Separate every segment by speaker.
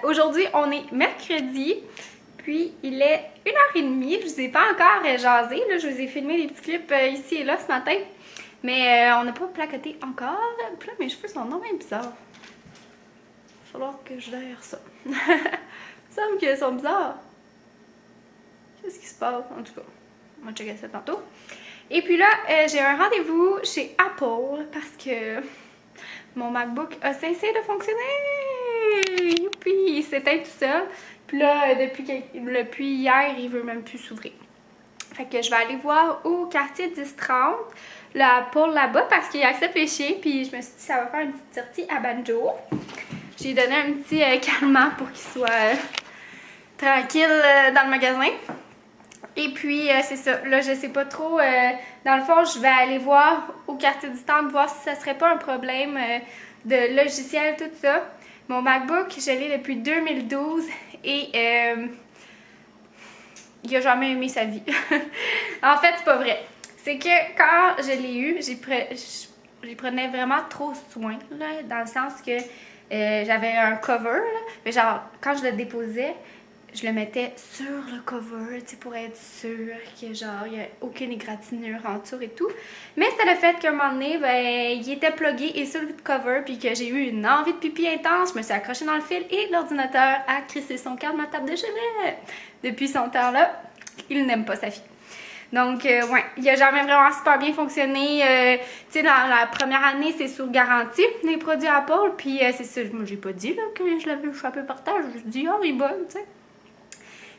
Speaker 1: Aujourd'hui, on est mercredi, puis il est 1h30. Je vous ai pas encore jasé, là, je vous ai filmé des petits clips ici et là ce matin, mais on n'a pas placoté encore. Puis là, mes cheveux sont vraiment bizarres. Il va falloir que je l'aère ça. Il me semble qu'ils sont bizarres. Qu'est-ce qui se passe? En tout cas, on va checker ça tantôt. Et puis là, j'ai un rendez-vous chez Apple parce que mon MacBook a cessé de fonctionner. Youpi! Il s'éteint tout seul. Puis là, depuis hier, il veut même plus s'ouvrir. Fait que je vais aller voir au quartier 1030 Apple là-bas parce qu'il accepte les chiens. Puis je me suis dit, ça va faire une petite sortie à Banjo. J'ai donné un petit calmant pour qu'il soit tranquille dans le magasin. Et puis, c'est ça. Là, je sais pas trop. Dans le fond, je vais aller voir au quartier du temple, voir si ça serait pas un problème de logiciel, tout ça. Mon MacBook, je l'ai depuis 2012 et il a jamais aimé sa vie. En fait, c'est pas vrai. C'est que quand je l'ai eu, j'y prenais vraiment trop soin, là, dans le sens que j'avais un cover, là, mais genre, quand je le déposais, je le mettais sur le cover, tu sais, pour être sûre que genre, il n'y a aucune égratignure en dessous et tout. Mais c'était le fait qu'à un moment donné, ben, il était plugué et sur le cover, puis que j'ai eu une envie de pipi intense, je me suis accrochée dans le fil et l'ordinateur a crissé son cœur de ma table de chevet. Depuis son temps-là, il n'aime pas sa fille. Donc, ouais, il a jamais vraiment super bien fonctionné. Tu sais, dans la première année, c'est sous garantie, les produits Apple. Puis, c'est ça, moi, j'ai pas dit là, que je l'avais échappé par terre. Je me suis dit, oh, il est bon, tu sais.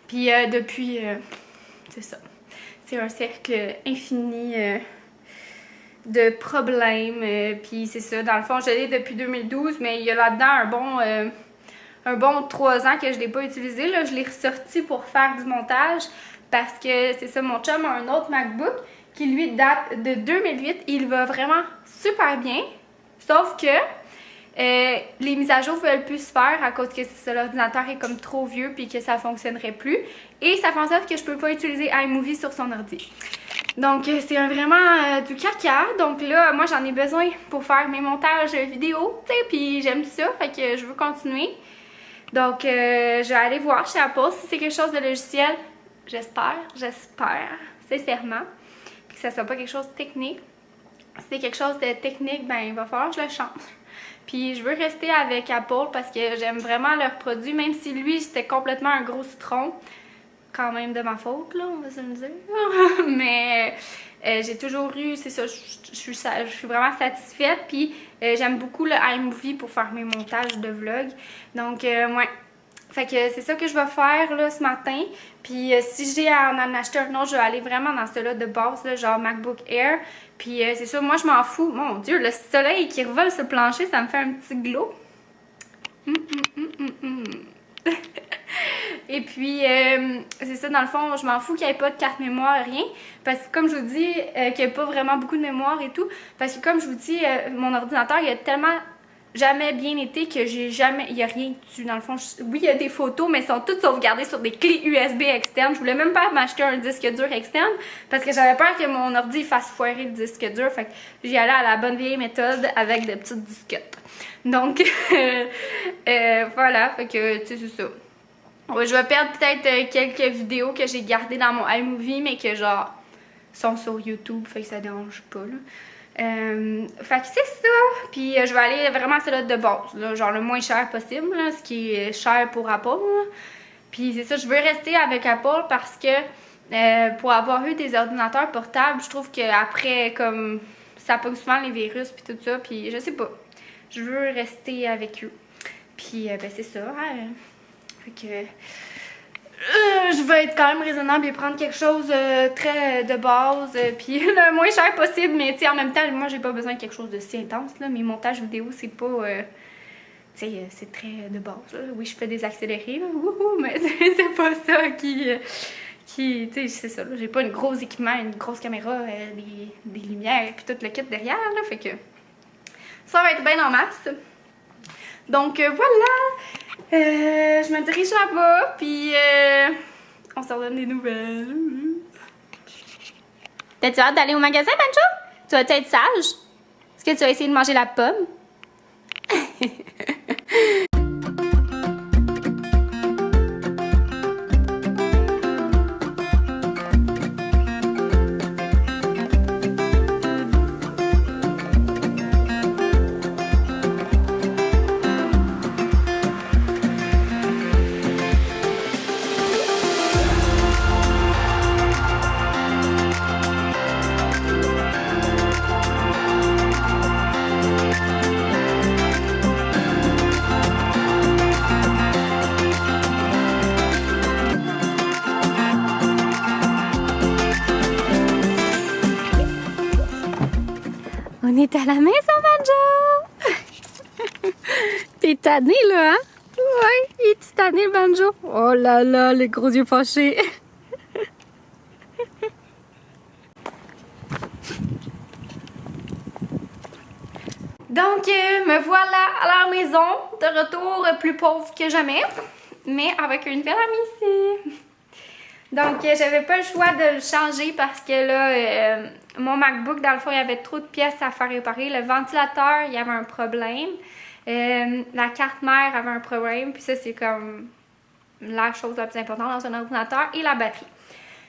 Speaker 1: Puis depuis, c'est ça. C'est un cercle infini de problèmes. Puis c'est ça, dans le fond, je l'ai depuis 2012, mais il y a là-dedans un bon 3 ans que je ne l'ai pas utilisé. Là, je l'ai ressorti pour faire du montage parce que c'est ça, mon chum a un autre MacBook qui lui date de 2008. Il va vraiment super bien, sauf que les mises à jour ne veulent plus se faire à cause que l'ordinateur est comme trop vieux puis que ça ne fonctionnerait plus. Et ça fait en sorte que je peux pas utiliser iMovie sur son ordi. Donc c'est vraiment du caca. Donc là, moi j'en ai besoin pour faire mes montages vidéo, tu sais, puis j'aime ça, fait que je veux continuer. Donc je vais aller voir chez Apple si c'est quelque chose de logiciel. J'espère, sincèrement, que ça soit pas quelque chose de technique. Si c'est quelque chose de technique, ben il va falloir que je le change. Puis je veux rester avec Apple parce que j'aime vraiment leurs produits, même si lui c'était complètement un gros citron. Quand même de ma faute, là, on va se le dire. Mais j'ai toujours eu, c'est ça, je suis vraiment satisfaite. Puis j'aime beaucoup le iMovie pour faire mes montages de vlog. Donc, ouais. Fait que c'est ça que je vais faire là ce matin. Puis si j'ai à en acheter un autre, je vais aller vraiment dans celui-là de base, là, genre MacBook Air. Puis c'est ça, moi je m'en fous. Mon Dieu, le soleil qui revole sur le plancher, ça me fait un petit glow. Et puis, c'est ça, dans le fond, je m'en fous qu'il n'y ait pas de carte mémoire, rien. Parce que, comme je vous dis, qu'il n'y a pas vraiment beaucoup de mémoire et tout. Parce que, comme je vous dis, mon ordinateur, il a tellement jamais bien été que il n'y a rien dessus. Dans le fond, oui, il y a des photos, mais elles sont toutes sauvegardées sur des clés USB externes. Je voulais même pas m'acheter un disque dur externe parce que j'avais peur que mon ordi fasse foirer le disque dur. Fait que j'y allais à la bonne vieille méthode avec de petites disquettes. Donc, voilà, fait que, tu sais, c'est ça. Ouais, je vais perdre peut-être quelques vidéos que j'ai gardées dans mon iMovie, mais que genre sont sur YouTube, fait que ça dérange pas là. Fait que c'est ça. Puis je vais aller vraiment à celui de base, là, genre le moins cher possible, là, ce qui est cher pour Apple. Là. Puis c'est ça, je veux rester avec Apple parce que pour avoir eu des ordinateurs portables, je trouve qu'après, comme ça pogne souvent les virus puis tout ça, puis je sais pas. Je veux rester avec eux. Puis ben c'est ça. Hein. Fait que je vais être quand même raisonnable et prendre quelque chose très de base, puis le moins cher possible, mais tu sais, en même temps, moi j'ai pas besoin de quelque chose de si intense, là. Mes montages vidéo, c'est pas, tu sais, c'est très de base, là. Oui, je fais des accélérés, là, wouhou, mais c'est pas ça tu sais, c'est ça, là. J'ai pas un gros équipement, une grosse caméra, des lumières, puis tout le kit derrière, là, fait que ça va être bien en masse. Donc voilà, je me dirige là-bas, puis on se redonne des nouvelles. T'as-tu hâte d'aller au magasin, Banjo? Tu vas être sage? Est-ce que tu vas essayer de manger la pomme? On est à la maison, Banjo! T'es tanné, là, hein? Ouais, il est tanné, le Banjo. Oh là là, les gros yeux fâchés. Donc, me voilà à la maison, de retour plus pauvre que jamais, mais avec une belle amie ici. Donc, j'avais pas le choix de le changer parce que là, mon MacBook, dans le fond, il y avait trop de pièces à faire réparer. Le ventilateur, il y avait un problème. La carte mère avait un problème. Puis ça, c'est comme la chose la plus importante dans un ordinateur. Et la batterie.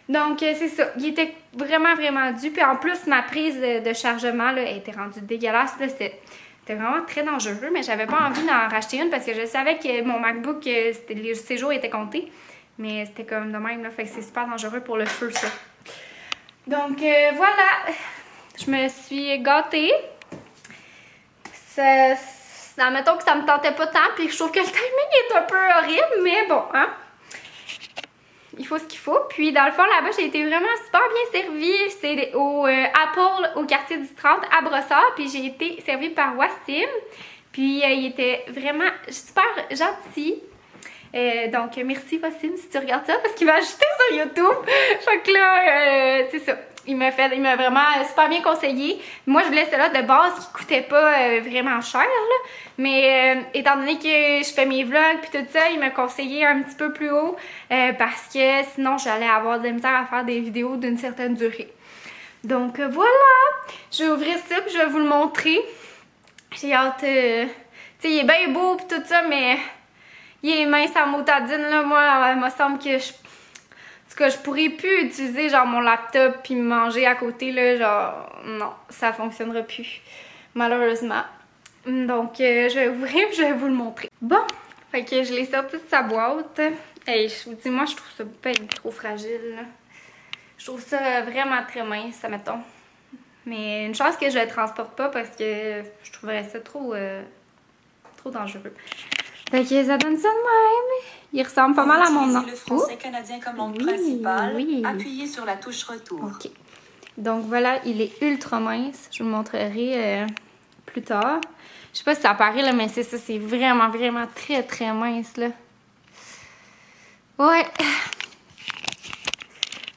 Speaker 1: Donc, c'est ça. Il était vraiment, vraiment dû. Puis en plus, ma prise de chargement, là, elle était rendue dégueulasse. C'était vraiment très dangereux. Mais j'avais pas envie d'en racheter une parce que je savais que mon MacBook, ses jours étaient comptés. Mais c'était comme de même, là, fait que c'est super dangereux pour le feu, ça. Donc, voilà. Je me suis gâtée. Admettons que ça me tentait pas tant, puis je trouve que le timing est un peu horrible, mais bon, hein. Il faut ce qu'il faut. Puis, dans le fond, là-bas, j'ai été vraiment super bien servie. C'était au Apple, au quartier du 30, à Brossard. Puis, j'ai été servie par Wassim. Puis, il était vraiment super gentil. Donc, merci Wassim si tu regardes ça, parce qu'il m'a ajouté sur YouTube. Fait que là, c'est ça. Il m'a vraiment super bien conseillé. Moi, je voulais celle-là de base qui coûtait pas vraiment cher, là. Mais étant donné que je fais mes vlogs puis tout ça, il m'a conseillé un petit peu plus haut parce que sinon, j'allais avoir de la misère à faire des vidéos d'une certaine durée. Donc, voilà. Je vais ouvrir ça puis je vais vous le montrer. J'ai hâte... tu sais, il est bien beau puis tout ça, mais... Il est mince en motadine, là. Moi, il me semble que en tout cas, je pourrais plus utiliser, genre, mon laptop puis manger à côté, là. Genre, non, ça fonctionnera plus. Malheureusement. Donc, je vais ouvrir et je vais vous le montrer. Bon, fait que je l'ai sorti de sa boîte. Et je vous dis, moi, je trouve ça pas trop fragile, là. Je trouve ça vraiment très mince, mettons. Mais une chance que je le transporte pas parce que je trouverais ça trop dangereux. Fait que ça donne ça de même. Il ressemble pas mal à mon nom.
Speaker 2: Le français canadien comme langue principale. Appuyez sur la touche retour.
Speaker 1: Ok. Donc voilà, il est ultra mince. Je vous le montrerai plus tard. Je sais pas si ça apparaît là, mais c'est ça. C'est vraiment, vraiment très, très mince là. Ouais.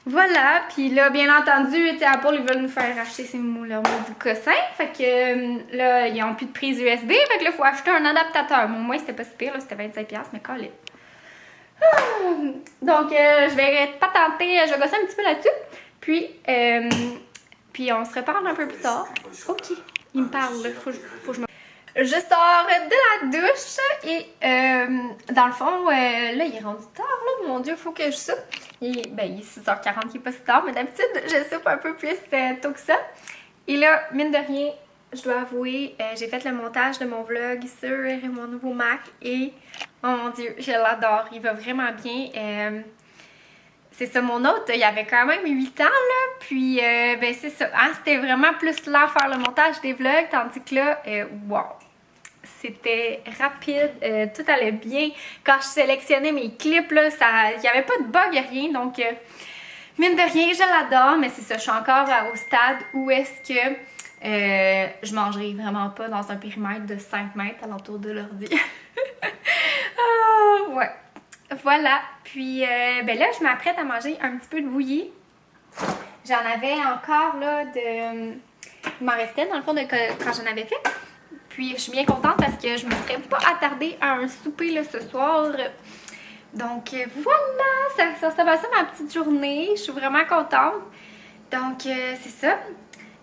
Speaker 1: Voilà, puis là, bien entendu, tu sais, Apple, ils veulent nous faire acheter leur maudit cossin. Fait que là, ils n'ont plus de prise USB. Fait que là, il faut acheter un adaptateur. Bon, moi, c'était pas si pire, là, c'était 25$, mais calé. Donc, je vais pas tenter, je vais gosser un petit peu là-dessus. Puis on se reparle un peu plus tard. Ok, il me parle, là. Faut que je me... Je sors de la douche et dans le fond, là, il est rendu tard, là. Mon Dieu, il faut que je soupe. Il est 6h40, il est pas si tard, mais d'habitude, je soupe un peu plus tôt que ça. Et là, mine de rien, je dois avouer, j'ai fait le montage de mon vlog sur mon nouveau Mac et, oh mon Dieu, je l'adore. Il va vraiment bien. C'est ça, mon autre, il avait quand même 8 ans, là, puis c'est ça, hein, c'était vraiment plus là faire le montage des vlogs, tandis que là, wow, c'était rapide, tout allait bien. Quand je sélectionnais mes clips, là, il n'y avait pas de bug, rien, donc mine de rien, je l'adore, mais c'est ça, je suis encore au stade où est-ce que je mangerai vraiment pas dans un périmètre de 5 mètres alentour de l'ordi. Ouais, voilà, puis ben là, je m'apprête à manger un petit peu de bouillie. J'en avais encore, là, il m'en restait, dans le fond, quand j'en avais fait. Puis je suis bien contente parce que je me serais pas attardée à un souper là, ce soir. Donc voilà, ça passé ma petite journée. Je suis vraiment contente. Donc c'est ça.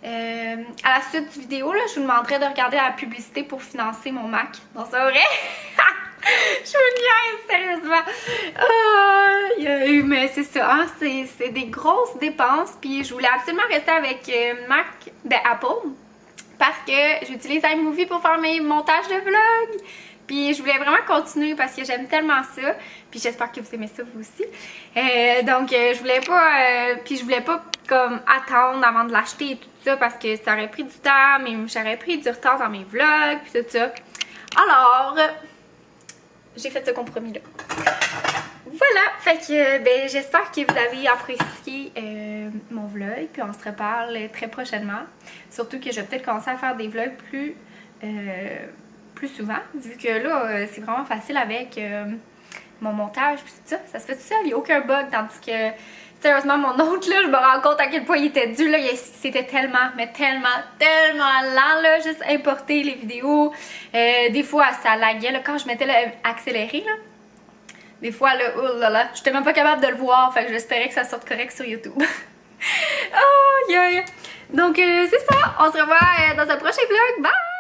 Speaker 1: À la suite du vidéo, là, je vous demanderai de regarder la publicité pour financer mon Mac. Non, c'est vrai? Je vous niaise, sérieusement. Mais c'est ça, hein, c'est des grosses dépenses. Puis je voulais absolument rester avec Mac, Apple. Parce que j'utilise iMovie pour faire mes montages de vlog. Puis je voulais vraiment continuer parce que j'aime tellement ça. Puis j'espère que vous aimez ça vous aussi. Donc je voulais pas puis je voulais pas comme attendre avant de l'acheter et tout ça parce que ça aurait pris du temps, mais j'aurais pris du retard dans mes vlogs puis tout ça. Alors j'ai fait ce compromis là. Voilà, fait que ben, j'espère que vous avez apprécié mon vlog, puis on se reparle très prochainement. Surtout que je vais peut-être commencer à faire des vlogs plus souvent, vu que là, c'est vraiment facile avec mon montage, puis tout ça. Ça se fait tout seul, il n'y a aucun bug, tandis que, sérieusement, mon autre, là, je me rends compte à quel point il était dû, là, c'était tellement, mais tellement lent, là, juste importer les vidéos. Des fois, ça laguait, là, quand je mettais l'accéléré, là. Des fois, là, oh là là, j'étais même pas capable de le voir, fait que j'espérais que ça sorte correct sur YouTube. Oh, yeah. Donc, c'est ça, on se revoit dans un prochain vlog, bye!